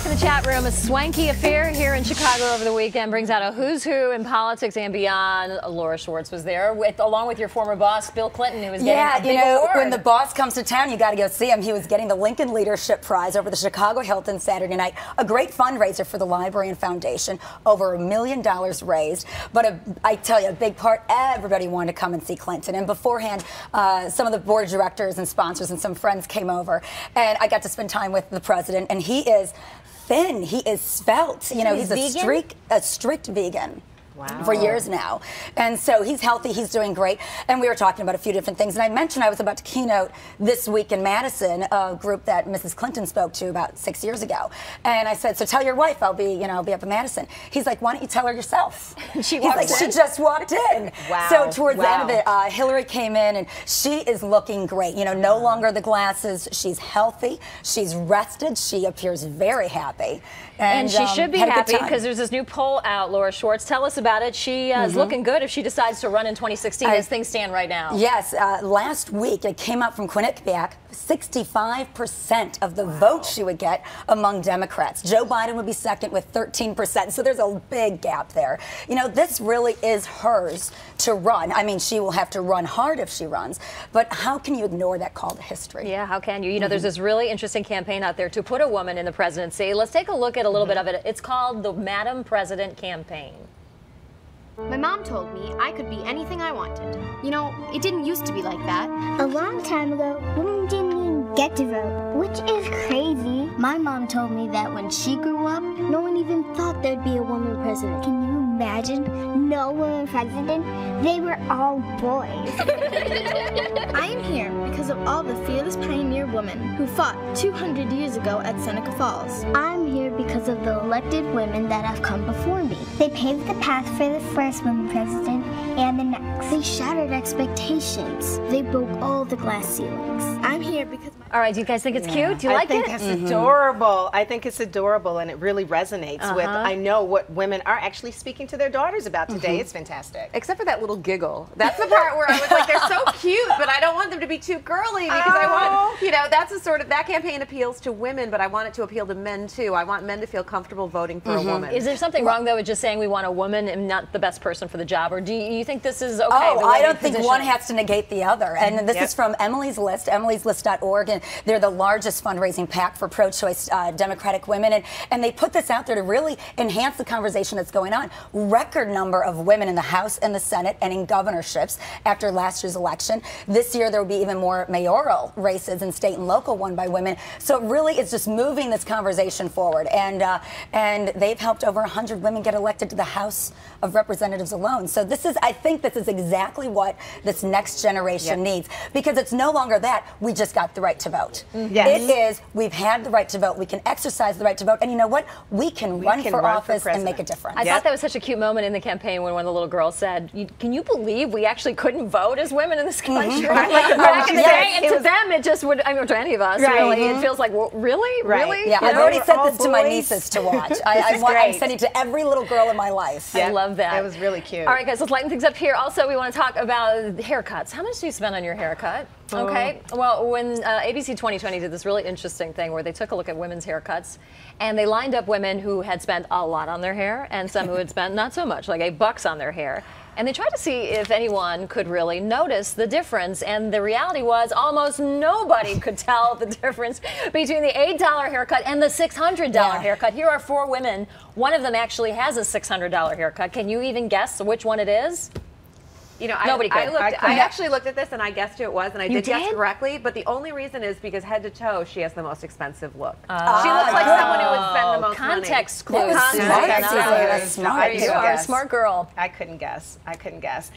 in the chat room. A swanky affair here in Chicago over the weekend brings out a who's who in politics and beyond. Laura Schwartz was there, along with your former boss, Bill Clinton, who was getting a big award. When the boss comes to town, you got to go see him. He was getting the Lincoln Leadership Prize over the Chicago Hilton Saturday night. A great fundraiser for the Library and Foundation. Over $1 million raised. But I tell you, a big part, everybody wanted to come and see Clinton. And beforehand, some of the board of directors and sponsors and some friends came over. And I got to spend time with the president. And he is thin. He is svelte. You know, he's a strict vegan. Wow. For years now. And so he's healthy, he's doing great. And we were talking about a few different things. And I mentioned I was about to keynote this week in Madison, a group that Mrs. Clinton spoke to about 6 years ago. And I said, so tell your wife I'll be up in Madison. He's like, why don't you tell her yourself? She just walked in. Wow. So towards the end of it, Hillary came in and she is looking great. You know, no longer the glasses. She's healthy. She's rested. She appears very happy. And she should be happy because there's this new poll out, Laura Schwartz. Tell us about it. She is looking good if she decides to run in 2016 as things stand right now. Yes. Last week, it came out from Quinnipiac, 65% of the votes she would get among Democrats. Joe Biden would be second with 13%. So there's a big gap there. You know, this really is hers to run. I mean, she will have to run hard if she runs. But how can you ignore that call to history? Yeah, how can you? You know, there's this really interesting campaign out there to put a woman in the presidency. Let's take a look at a little bit of it. It's called the Madam President Campaign. My mom told me I could be anything I wanted. You know, it didn't used to be like that. A long time ago, women didn't even get to vote, which is crazy. My mom told me that when she grew up, no one even thought there'd be a woman president. Can you imagine? No woman president? They were all boys. I am here because of all the fearless pioneer women who fought 200 years ago at Seneca Falls. I'm here because of the elected women that have come before me. They paved the path for the first woman president and the next. They shattered expectations. They broke all the glass ceilings. I'm here because all right, do you guys think it's cute? Do you like it? I think it's adorable. I think it's adorable, and it really resonates with, I know what women are actually speaking to their daughters about today. It's fantastic. Except for that little giggle. That's the part where I was like, they're so cute, but I don't want them to be too girly because I want, you know, that's a sort of, that campaign appeals to women, but I want it to appeal to men too. I want men to feel comfortable voting for a woman. Is there something wrong, though, with just saying we want a woman and not the best person for the job, or do you think this is okay? Oh, I don't think one has to negate the other. And this is from Emily's List, emilyslist.org, and they're the largest fundraising PAC for pro-choice Democratic women. And they put this out there to really enhance the conversation that's going on. Record number of women in the House and the Senate and in governorships after last year's election. This year there will be even more mayoral races in state and local won by women. So it really is just moving this conversation forward. And they've helped over 100 women get elected to the House of Representatives alone. So this is, I think this is exactly what this next generation needs, because it's no longer that we just got the right to vote. It is we've had the right to vote. We can exercise the right to vote, and you know what? We can run for office and make a difference. I thought that was such a cute moment in the campaign when one of the little girls said, "Can you believe we actually couldn't vote as women in this country?" Like back in the day, and to them it just would. I mean, to any of us, really, it feels like, well, really. Yeah, I've already sent this to my nieces to watch. I'm sending it to every little girl in my life. I love that. It was really cute. All right, guys, let's lighten things up here. Also, we want to talk about haircuts. How much do you spend on your haircut? Okay. Well, when ABC 2020 did this really interesting thing where they took a look at women's haircuts, and they lined up women who had spent a lot on their hair and some who had spent not so much, like $8 on their hair. And they tried to see if anyone could really notice the difference. And the reality was almost nobody could tell the difference between the $8 haircut and the $600 haircut. Here are 4 women. One of them actually has a $600 haircut. Can you even guess which one it is? You know, nobody could. I actually looked at this and I guessed who it was, and I did guess correctly. But the only reason is because head to toe, she has the most expensive look. She looks like someone who would spend the most context money. clues. Smart. You are a smart girl. I couldn't guess.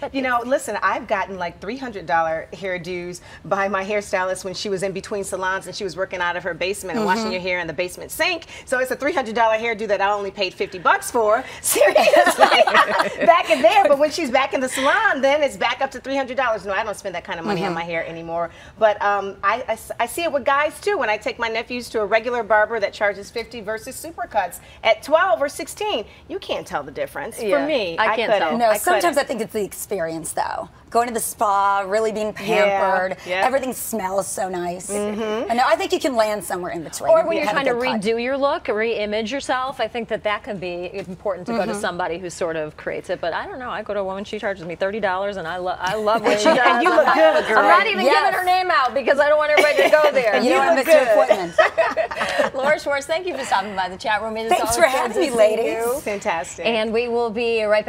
But, you know, listen, I've gotten like $300 hairdos by my hairstylist when she was in between salons and she was working out of her basement and washing your hair in the basement sink. So it's a $300 hairdo that I only paid $50 for. Seriously, back in there. But when she's back in the salon, then it's back up to $300. No, I don't spend that kind of money on my hair anymore. But I see it with guys too. When I take my nephews to a regular barber that charges $50 versus supercuts at $12 or $16, you can't tell the difference. For me, I can't tell. No, sometimes I think it's the experience though. going to the spa, really being pampered. Yeah. Everything smells so nice. And I think you can land somewhere in between. Or when you're Have a trying to good cut. redo your look, re-image yourself, I think that can be important to go to somebody who sort of creates it. But I don't know. I go to a woman, she charges me $30, and I love what she does. And you look good, girl. I'm not even giving her name out because I don't want everybody to go there. You don't want to miss your appointment. Laura Schwartz, thank you for stopping by the chat room. It is Thanks always for good having to me, see ladies. you. Fantastic. And we will be right back.